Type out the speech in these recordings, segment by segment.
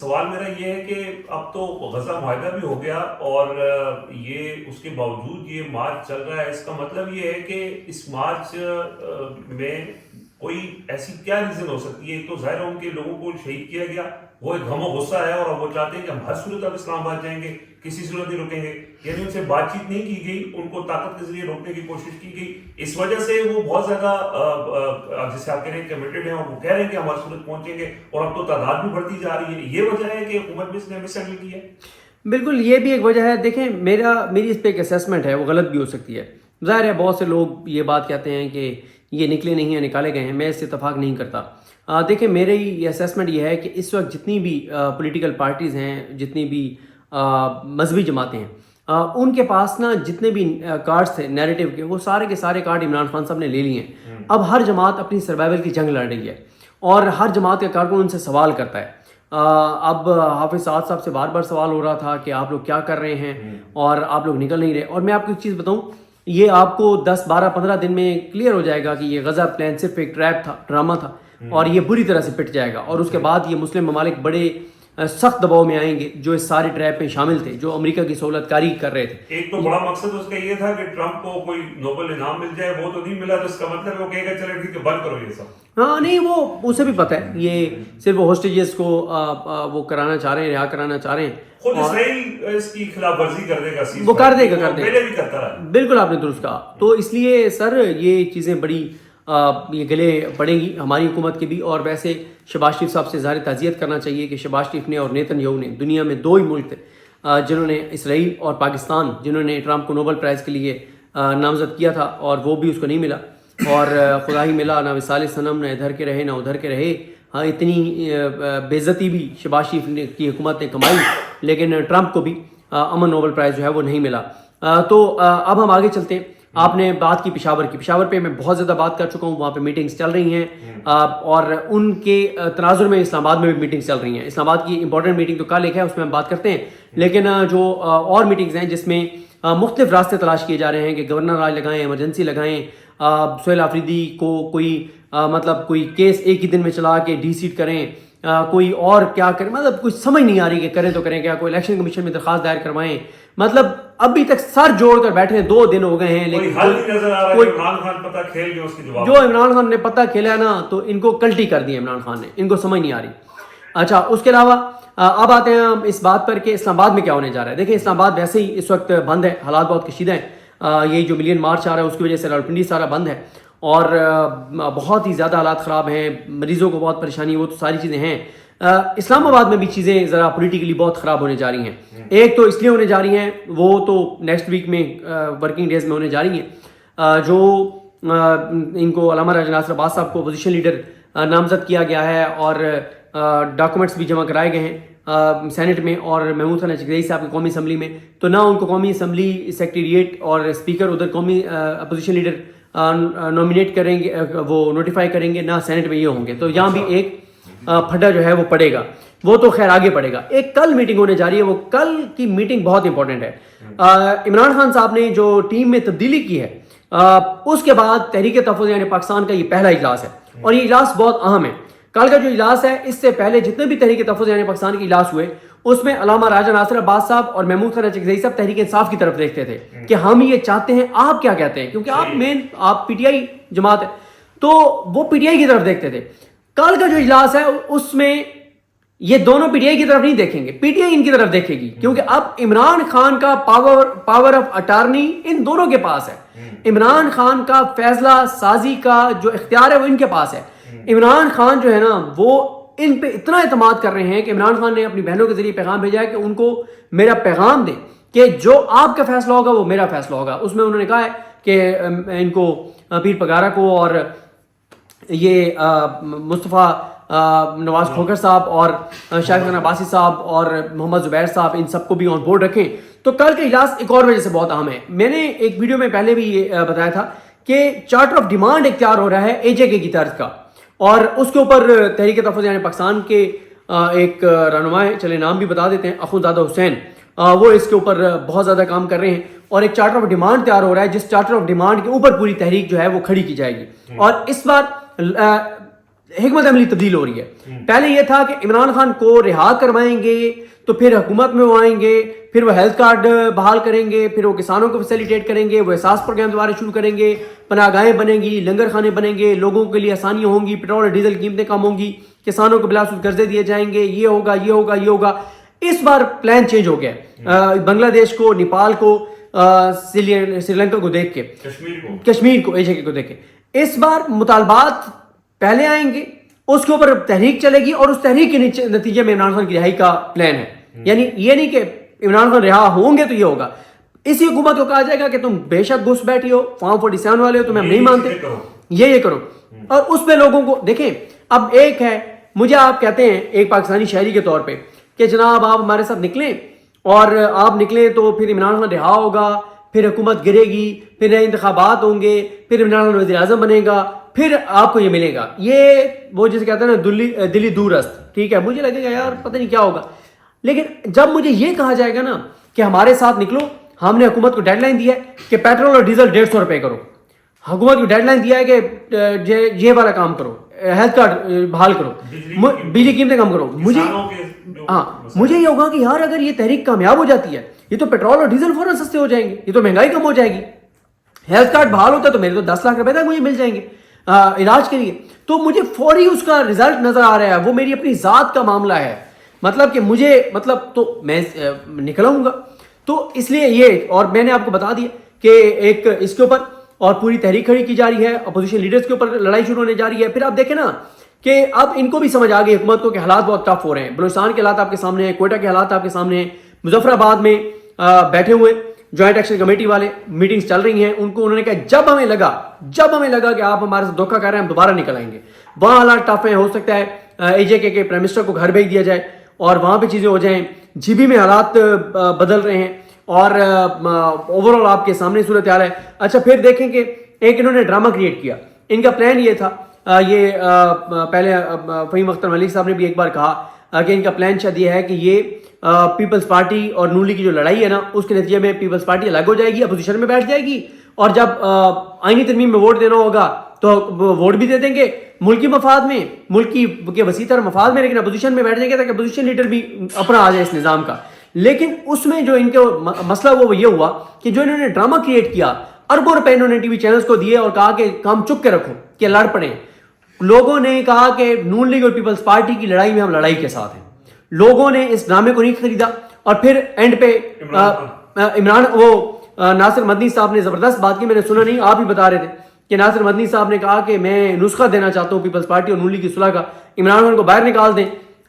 سوال میرا یہ ہے کہ اب تو غزہ معاہدہ بھی ہو گیا اور یہ اس کے باوجود یہ مارچ چل رہا ہے. اس کا مطلب یہ ہے کہ اس مارچ میں کوئی ایسی کیا ریزن ہو سکتی ہے؟ ایک تو ظاہر ہے ان کے لوگوں کو شہید کیا گیا, وہ ایک غم و غصہ ہے اور وہ چاہتے ہیں کہ ہم ہر صورت اب اسلام آباد جائیں گے, کسی صورت نہیں رکیں گے. یعنی ان سے بات چیت نہیں کی گئی, ان کو طاقت کے ذریعے روکنے کی کوشش کی گئی. اس وجہ سے وہ بہت زیادہ جیسے آپ کہہ رہے ہیں کمیٹڈ ہیں, اور وہ کہہ رہے ہیں کہ ہم ہر صورت پہنچیں گے, اور اب تو تعداد بھی بڑھتی جا رہی ہے. یہ وجہ ہے کہ حکومت بھی اس نے مس ہینڈل کی ہے. بالکل, یہ بھی ایک وجہ ہے. دیکھیں میری اس پہ ایک اسیسمنٹ ہے, وہ غلط بھی ہو سکتی ہے. ظاہر ہے بہت سے لوگ یہ بات کہتے ہیں کہ یہ نکلے نہیں ہیں, نکالے گئے ہیں. میں اس سے اتفاق نہیں کرتا. دیکھیں میری یہ اسیسمنٹ یہ ہے کہ اس وقت جتنی بھی پولیٹیکل پارٹیز ہیں, جتنی بھی مذہبی جماعتیں ہیں, ان کے پاس نا جتنے بھی کارڈز تھے نیریٹو کے, وہ سارے کے سارے کارڈ عمران خان صاحب نے لے لیے ہیں. اب ہر جماعت اپنی سروائیول کی جنگ لڑ رہی ہے, اور ہر جماعت کا کارکن ان سے سوال کرتا ہے. اب حافظ سعد صاحب سے بار بار سوال ہو رہا تھا کہ آپ لوگ کیا کر رہے ہیں اور آپ لوگ نکل نہیں رہے. اور میں آپ کو ایک چیز بتاؤں, یہ آپ کو 10, 12, 15 دن میں کلیئر ہو جائے گا کہ یہ غزہ پلان صرف ایک ٹریپ تھا, ڈرامہ تھا, اور یہ بری طرح سے پٹ جائے گا. اور اس کے بعد یہ مسلم ممالک بڑے سخت دباؤ میں آئیں گے جو اس سارے ٹریپ میں شامل تھے, جو امریکہ کی سہولت کاری کر رہے تھے. ایک تو بڑا مقصد اس کا یہ تھا کہ ٹرمپ کو کوئی نوبل انعام مل جائے, وہ تو نہیں ملا, تو اس کا مطلب وہ کہے گا چلے ٹھیک ہے بند کرو یہ سب. ہاں نہیں, وہ اسے بھی پتہ ہے یہ صرف ہوسٹیجز کو وہ کرانا چاہ رہے ہیں, رہا کرانا چاہ رہے ہیں. خود اسرائیل اس کی خلاف ورزی کر دے گا, وہ کر دے گا, پہلے بھی کرتا رہا. بالکل آپ نے درست کہا. تو اس لیے سر یہ چیزیں بڑی یہ گلے پڑیں گی ہماری حکومت کے بھی. اور ویسے شہباز شریف صاحب سے ظاہر تعزیت کرنا چاہیے کہ شہباز شریف نے اور نیتن یاہو نے, دنیا میں 2 ہی ملک تھے جنہوں نے, اسرائیل اور پاکستان, جنہوں نے ٹرمپ کو نوبل پرائز کے لیے نامزد کیا تھا, اور وہ بھی اس کو نہیں ملا. اور خدا ہی ملا, نہ وصال صنم, نہ ادھر کے رہے نہ ادھر کے رہے. ہاں اتنی بے عزتی بھی شہباز شریف کی حکومت نے کمائی, لیکن ٹرمپ کو بھی امن نوبل پرائز جو ہے وہ نہیں ملا. تو اب ہم آگے چلتے ہیں. آپ نے بات کی پشاور کی. پشاور پہ میں بہت زیادہ بات کر چکا ہوں, وہاں پہ میٹنگز چل رہی ہیں, اور ان کے تناظر میں اسلام آباد میں بھی میٹنگز چل رہی ہیں. اسلام آباد کی امپورٹنٹ میٹنگ تو کل ایک ہے, اس میں ہم بات کرتے ہیں. لیکن جو اور میٹنگز ہیں جس میں مختلف راستے تلاش کیے جا رہے ہیں کہ گورنر راج لگائیں, ایمرجنسی لگائیں, سہیل آفریدی کو کوئی مطلب کوئی کیس ایک ہی دن میں چلا کے ڈی سیٹ کریں, کوئی اور کیا کریں, مطلب کچھ سمجھ نہیں آ رہی کہ کریں تو کریں کیا. کوئی الیکشن کمیشن میں درخواست دائر کروائیں, مطلب ابھی تک سر جوڑ کر بیٹھے ہیں, 2 دن ہو گئے ہیں, لیکن جو عمران خان نے پتہ کھیلا ہے نا, تو ان کو کلٹی کر دی عمران خان نے, ان کو سمجھ نہیں آ رہی. اچھا, اس کے علاوہ اب آتے ہیں ہم اس بات پر کہ اسلام آباد میں کیا ہونے جا رہا ہے. دیکھیں اسلام آباد ویسے ہی اس وقت بند ہے, حالات بہت کشیدہ ہیں. یہ جو ملین مارچ آ رہا ہے اس کی وجہ سے راولپنڈی سارا بند ہے, اور بہت ہی زیادہ حالات خراب ہیں, مریضوں کو بہت پریشانی, وہ تو ساری چیزیں ہیں. اسلام آباد میں بھی چیزیں ذرا پولیٹیکلی بہت خراب ہونے جا رہی ہیں. ایک تو اس لیے ہونے جا رہی ہیں, وہ تو نیکسٹ ویک میں ورکنگ ڈیز میں ہونے جا رہی ہیں, جو ان کو علامہ راجہ ناصر عباس صاحب کو اپوزیشن لیڈر نامزد کیا گیا ہے, اور ڈاکومنٹس بھی جمع کرائے گئے ہیں سینٹ میں, اور محمود خان چکدئی صاحب کی قومی اسمبلی میں. تو نہ ان کو قومی اسمبلی سیکریٹریٹ اور اسپیکر ادھر قومی اپوزیشن لیڈر نومینیٹ کریں گے, وہ نوٹیفائی کریں گے, نہ سینٹ میں یہ ہوں گے. تو یہاں بھی ایک پھڈا جو ہے وہ پڑے گا, وہ تو خیر آگے پڑے گا. ایک کل میٹنگ ہونے جا رہی ہے, وہ کل کی میٹنگ بہت امپورٹنٹ ہے. عمران خان صاحب نے جو ٹیم میں تبدیلی کی ہے, اس کے بعد تحریک تحفظ یعنی پاکستان کا یہ پہلا اجلاس ہے, اور یہ اجلاس بہت اہم ہے. کل کا جو اجلاس ہے, اس سے پہلے جتنے بھی تحریک تحفظ یعنی پاکستان کے اجلاس ہوئے, اس میں علامہ راجہ ناصر عباس صاحب اور محمود خان چکدئی صاحب تحریک انصاف کی طرف دیکھتے تھے کہ ہم یہ چاہتے ہیں, آپ کیا کہتے ہیں, کیونکہ آپ پی ٹی آئی جماعت ہے, تو وہ پی ٹی آئی کی طرف دیکھتے تھے. کل کا جو اجلاس ہے اس میں یہ دونوں پی ٹی آئی کی طرف نہیں دیکھیں گے, پی ٹی آئی ان کی طرف دیکھے گی, کیونکہ اب عمران خان کا پاور آف اٹارنی ان دونوں کے پاس ہے. عمران خان کا فیصلہ سازی کا جو اختیار ہے وہ ان کے پاس ہے. عمران خان جو ہے نا, وہ ان پہ اتنا اعتماد کر رہے ہیں کہ عمران خان نے اپنی بہنوں کے ذریعے پیغام بھیجا ہے کہ ان کو میرا پیغام دیں کہ جو آپ کا فیصلہ ہوگا وہ میرا فیصلہ ہوگا. اس میں انہوں نے کہا ہے کہ ان کو پیر پگارا کو اور یہ مصطفیٰ نواز کھوکھر صاحب اور شاہد خان عباسی صاحب اور محمد زبیر صاحب, ان سب کو بھی آن بورڈ رکھیں. تو کل کا اجلاس ایک اور وجہ سے بہت اہم ہے. میں نے ایک ویڈیو میں پہلے بھی یہ بتایا تھا کہ چارٹر آف ڈیمانڈ اختیار ہو رہا ہے اے جے کے کی طرز کا, اور اس کے اوپر تحریک تحفظ یعنی پاکستان کے ایک رہنما ہیں, چلے نام بھی بتا دیتے ہیں, اخوندزادہ حسین, وہ اس کے اوپر بہت زیادہ کام کر رہے ہیں, اور ایک چارٹر آف ڈیمانڈ تیار ہو رہا ہے جس چارٹر آف ڈیمانڈ کے اوپر پوری تحریک جو ہے وہ کھڑی کی جائے گی. اور اس بار حکمت عملی تبدیل ہو رہی ہے. پہلے یہ تھا کہ عمران خان کو رہا کروائیں گے تو پھر حکومت میں وہ آئیں گے, پھر وہ ہیلتھ کارڈ بحال کریں گے, پھر وہ کسانوں کو فیسیلیٹیٹ کریں گے, وہ احساس پروگرام دوبارہ شروع کریں گے, پناہ گاہیں بنیں گی, لنگر خانے بنیں گے, لوگوں کے لیے آسانیاں ہوں گی, پیٹرول اور ڈیزل قیمتیں کم ہوں گی, کسانوں کو بلا سود قرضے دیے جائیں گے, یہ ہوگا یہ ہوگا یہ ہوگا. اس بار پلان چینج ہو گیا, بنگلہ دیش کو, نیپال کو, سری لنکا کو دیکھ کے, کشمیر کو, ایشیا کو دیکھ کے اس بار مطالبات پہلے آئیں گے, اس کے اوپر تحریک چلے گی, اور اس تحریک کے نتیجے میں عمران خان کی رہائی کا پلان ہے. یعنی یہ نہیں کہ عمران خان رہا ہوں گے تو یہ ہوگا. اسی حکومت کو کہا جائے گا کہ تم بے شک گھس بیٹھی ہو, فارم 47 والے ہو, تمہیں ہم نہیں مانتے, یہ کرو. اور اس پہ لوگوں کو دیکھیں. اب ایک ہے, مجھے آپ کہتے ہیں ایک پاکستانی شہری کے طور پہ کہ جناب آپ ہمارے ساتھ نکلیں, اور آپ نکلیں تو پھر عمران خان رہا ہوگا, پھر حکومت گرے گی, پھر نئے انتخابات ہوں گے, پھر عمران خان وزیر اعظم بنے گا, پھر آپ کو یہ ملے گا. یہ وہ جسے کہتے ہیں نا دلی دورست, ٹھیک ہے, مجھے لگے گا یار پتہ نہیں کیا ہوگا. لیکن جب مجھے یہ کہا جائے گا نا کہ ہمارے ساتھ نکلو, ہم نے حکومت کو ڈیڈ لائن دیا ہے کہ پیٹرول اور ڈیزل 150 روپے کرو, حکومت کو ڈیڈ لائن دیا ہے کہ یہ والا کام کرو, ہیلتھ کارڈ بحال کرو, بجلی قیمتیں کم کرو. مجھے یہ ہوگا کہ یار اگر یہ تحریک کامیاب ہو جاتی ہے, یہ تو پیٹرول اور ڈیزل فوراً سستے ہو جائیں گے, یہ تو مہنگائی کم ہو جائے گی, ہیلتھ کارڈ بحال ہوتا ہے تو میرے تو 10 لاکھ روپے تک مجھے مل جائیں گے علاج کے لیے. تو مجھے فوری اس کا رزلٹ نظر آ رہا ہے, وہ میری اپنی ذات کا معاملہ ہے, مطلب کہ مجھے تو میں نکلاؤں گا. تو اس لیے یہ, اور میں نے آپ کو بتا دیا کہ ایک اس کے اوپر اور پوری تحریک کھڑی کی جا رہی ہے, اپوزیشن لیڈرز کے اوپر لڑائی شروع ہونے جا رہی ہے. پھر آپ دیکھیں نا کہ اب ان کو بھی سمجھ آ گئی حکومت کو کہ حالات بہت ٹف ہو رہے ہیں. بلوچستان کے حالات آپ کے سامنے ہیں, کوئٹہ کے حالات آپ کے سامنے ہیں, مظفر آباد میں بیٹھے ہوئے جوائنٹ ایکشن کمیٹی والے میٹنگز چل رہی ہیں, انہوں نے کہا جب ہمیں لگا کہ آپ ہمارے ساتھ دھوکہ کر رہے ہیں ہم دوبارہ نکل آئیں گے. وہاں حالات ٹف ہیں, ہو سکتا ہے اے جے کے پرائم منسٹر کو گھر بھیج دیا جائے اور وہاں پہ چیزیں ہو جائیں. جی بی میں حالات بدل رہے ہیں اور اوور آل آپ کے سامنے صورتحال ہے. اچھا پھر دیکھیں کہ ایک انہوں نے ڈرامہ کریٹ کیا. ان کا پلان یہ تھا, یہ پہلے فہیم اختر ملک صاحب نے بھی ایک بار کہا کہ ان کا پلان شاید یہ ہے کہ یہ پیپلز پارٹی اور نون لیگ کی جو لڑائی ہے نا, اس کے نتیجے میں پیپلز پارٹی الگ ہو جائے گی, اپوزیشن میں بیٹھ جائے گی, اور جب آئینی ترمیم میں ووٹ دینا ہوگا تو ووٹ بھی دے دیں گے ملکی مفاد میں, ملکی کے وسیع تر مفاد میں, لیکن اپوزیشن میں بیٹھ جائیں گے تاکہ اپوزیشن لیڈر بھی اپنا آ جائے اس نظام کا. لیکن اس میں جو ان کا مسئلہ وہ یہ ہوا کہ جو انہوں نے ڈرامہ کریٹ کیا, اربوں روپے انہوں نے ٹی وی چینلز کو دیے اور کہا کہ کام چک کے رکھو کہ لڑ پڑیں. لوگوں نے کہا کہ نون لیگ اور پیپلز پارٹی کی لڑائی میں ہم لڑائی کے ساتھ ہیں. لوگوں نے اس ڈرامے کو نہیں خریدا, اور پھر اینڈ پہ ناصر مدنی صاحب نے زبردست بات کی, میں نے سنا نہیں, آپ ہی بتا رہے تھے کہ ناصر مدنی صاحب نے کہا کہ میں نسخہ دینا چاہتا ہوں پیپلز پارٹی اور نون لیگ کی صلح کا, عمران خان کو باہر نکال دیں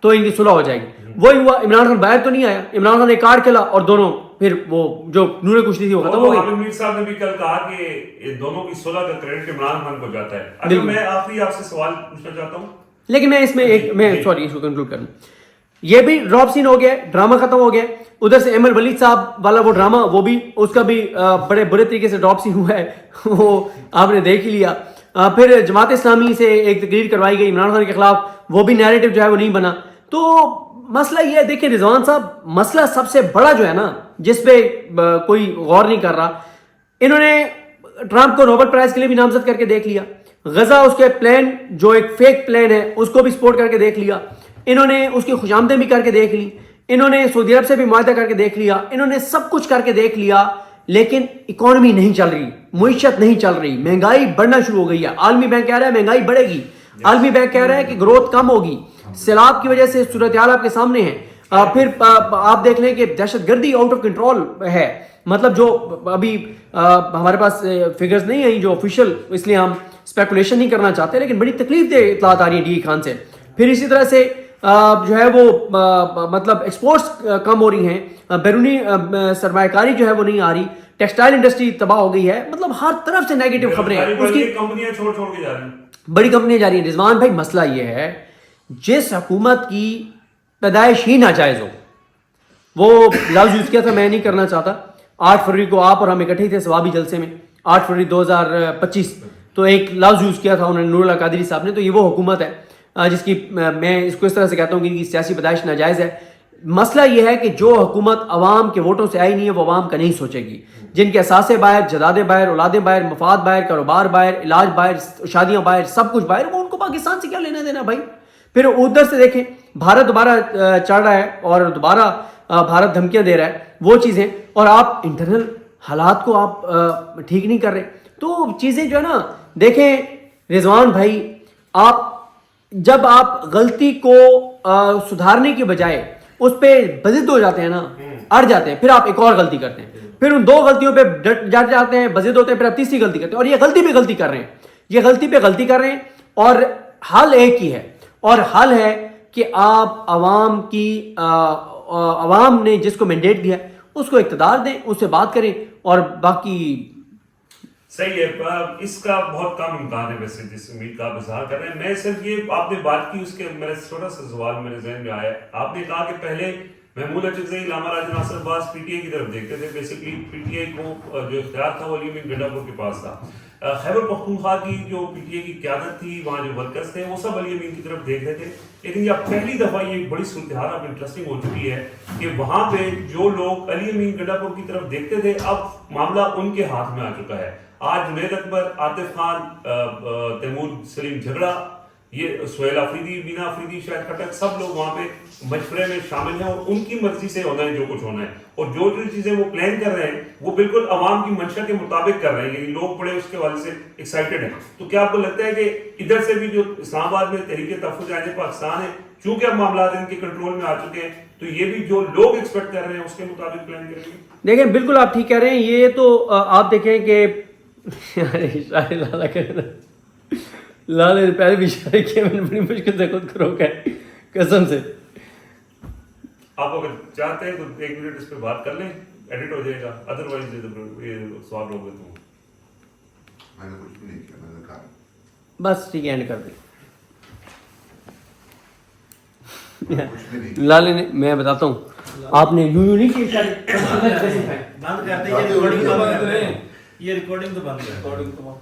تو ان کی صلح ہو جائے گی. وہی ہوا, عمران خان باہر تو نہیں آیا, عمران خان نے کارڈ کھیلا اور دونوں پھر وہ جو نور کشتی تھی وہ ختم ہو گئی. عامر میر صاحب نے بھی کل کہا کہ دونوں کی صلح کا کریڈٹ عمران خان کو جاتا ہے. اچھا میں آخری آپ سے سوال پوچھنا چاہتا ہوں, لیکن میں اس میں سوری اس کو کنکلوڈ کروں. یہ بھی ڈراپ سین ہو گیا, ڈرامہ ختم ہو گیا. ادھر سے احمد ولید صاحب والا وہ ڈرامہ, وہ بھی اس کا بھی بڑے برے طریقے سے ڈراپ سین ہوا ہے, وہ آپ نے دیکھ ہی لیا. پھر جماعت اسلامی سے ایک تقریر کروائی گئی عمران خان کے خلاف, وہ بھی نیریٹو جو ہے وہ نہیں بنا. تو مسئلہ یہ ہے, دیکھیں رضوان صاحب, مسئلہ سب سے بڑا جو ہے نا جس پہ کوئی غور نہیں کر رہا, انہوں نے ٹرمپ کو نوبل پرائز کے لیے بھی نامزد کر کے دیکھ لیا, غزہ اس کے پلان جو ایک فیک پلان ہے اس کو بھی سپورٹ کر کے دیکھ لیا, انہوں نے اس کی خوشامدیں بھی کر کے دیکھ لی, انہوں نے سعودی عرب سے بھی معاہدہ کر کے دیکھ لیا, انہوں نے سب کچھ کر کے دیکھ لیا, لیکن اکانومی نہیں چل رہی, معیشت نہیں چل رہی, مہنگائی بڑھنا شروع ہو گئی ہے. عالمی بینک کہہ رہا ہے مہنگائی بڑھے گی, عالمی بینک کہہ رہا ہے کہ گروتھ کم ہوگی, سیلاب کی وجہ سے صورتحال آپ کے سامنے ہے. پھر آپ دیکھ لیں کہ دہشت گردی آؤٹ آف کنٹرول ہے, مطلب جو ابھی ہمارے پاس فگرز نہیں ہیں جو آفیشیل, اس لیے ہم اسپیکولیشن نہیں کرنا چاہتے, لیکن بڑی تکلیف دہ اطلاعات آ رہی ہیں ڈی خان سے. پھر اسی طرح سے جو ہے وہ مطلب ایکسپورٹس کم ہو رہی ہیں, بیرونی سرمایہ کاری جو ہے وہ نہیں آ رہی, ٹیکسٹائل انڈسٹری تباہ ہو گئی ہے, مطلب ہر طرف سے نیگیٹو خبریں ہیں. اس کی کمپنیاں چھوڑ کے جا رہی ہیں, بڑی کمپنیاں جا رہی ہیں. رضوان بھائی مسئلہ یہ ہے, جس حکومت کی پیدائش ہی ناجائز ہو, وہ لفظ یوز کیا تھا, میں نہیں کرنا چاہتا. 8 فروری کو آپ اور ہم اکٹھے تھے ثوابی جلسے میں, 8 فروری 2025, تو ایک لفظ یوز کیا تھا انہوں نے, نور اللہ قادری صاحب نے. تو یہ وہ حکومت ہے جس کی میں اس کو اس طرح سے کہتا ہوں کہ ان کی سیاسی پیدائش ناجائز ہے. مسئلہ یہ ہے کہ جو حکومت عوام کے ووٹوں سے آئی نہیں ہے وہ عوام کا نہیں سوچے گی. جن کے اثاثے باہر, جدادیں باہر, اولادیں باہر, مفاد باہر, کاروبار باہر, علاج باہر, شادیاں باہر, سب کچھ باہر, وہ ان کو پاکستان سے کیا لینا دینا بھائی. پھر ادھر سے دیکھیں بھارت دوبارہ چڑھ رہا ہے اور دوبارہ بھارت دھمکیاں دے رہا ہے, وہ چیزیں, اور آپ انٹرنل حالات کو آپ ٹھیک نہیں کر رہے. تو چیزیں جو ہے نا, دیکھیں رضوان بھائی, آپ جب آپ غلطی کو سدھارنے کی بجائے اس پہ بزد ہو جاتے ہیں نا, اڑ جاتے ہیں, پھر آپ ایک اور غلطی کرتے ہیں, پھر ان 2 غلطیوں پہ ڈٹ جاتے ہیں, بزد ہوتے ہیں, پھر آپ تیسری غلطی کرتے ہیں, اور یہ غلطی پہ غلطی کر رہے ہیں, یہ غلطی پہ غلطی کر رہے ہیں. اور حل ایک ہی ہے, اور حل ہے کہ آپ عوام کی عوام نے جس کو مینڈیٹ دیا اس کو اقتدار دیں, اس سے بات کریں, اور باقی صحیح ہے. اس کا بہت کم امکان ہے ویسے جس امید کا آپ اظہار کر رہے ہیں. میں صرف یہ آپ نے بات کی, اس کے میرا چھوٹا سا سوال میرے ذہن میں آیا. آپ نے کہا کہ پہلے محمود اچکزئی, علامہ راجہ ناصر عباس پی ٹی آئی کی طرف دیکھتے تھے. بیسیکلی پی ٹی آئی کو جو اختیار تھا وہ علی امین گنڈا پور کے پاس تھا. خیبر پختونخوا کی جو پی ٹی آئی کی قیادت تھی, وہاں جو ورکرز تھے وہ سب علی امین کی طرف دیکھ رہے تھے. لیکن اب پہلی دفعہ یہ بڑی صورتحال اب انٹرسٹنگ ہو چکی ہے کہ وہاں پہ جو لوگ علی امین گنڈا پور کی طرف دیکھتے تھے اب معاملہ ان کے ہاتھ میں آ چکا ہے. آج جنید اکبر, عاطف خان, تیمور سلیم جھگڑا, یہ سہیل آفریدی, بینا آفریدی, شاید کھٹک, سب لوگ وہاں پہ مشورے میں شامل ہیں, اور ان کی مرضی سے ہونا ہے جو کچھ ہونا ہے. اور جو چیزیں وہ پلان کر رہے ہیں وہ بالکل عوام کی منشا کے مطابق کر رہے ہیں, یعنی لوگ بڑے اس کے حوالے سے ایکسائٹیڈ ہیں. تو کیا آپ کو لگتا ہے کہ ادھر سے بھی جو اسلام آباد میں تحریک تحفظ جائز پاکستان ہے, چونکہ اب معاملات ان کے کنٹرول میں آ چکے ہیں, تو یہ بھی جو لوگ ایکسپیکٹ کر رہے ہیں اس کے مطابق پلان کریں گے؟ دیکھیں بالکل آپ ٹھیک کہہ رہے ہیں. یہ تو آپ دیکھیں کہ لال نے پہلے بھی اشارے کیا, میں نے بڑی مشکل سے خود کو روکا ہے قسم سے. آپ اگر چاہتے ہیں تو 1 منٹ اس پہ بات کر لیں, ایڈٹ ہو جائے گا, ادروائز یہ سوال ہوگا. تو میں نے کچھ بھی نہیں کیا, میں نے کہا بس ٹھیک ہے, اینڈ کر دیں. کچھ بھی نہیں. لالے نے, میں بتاتا ہوں, آپ نے یوں نہیں کیا بند کرتے, یہ ریکارڈنگ تو بند کریں, یہ ریکارڈنگ تو بند کریں.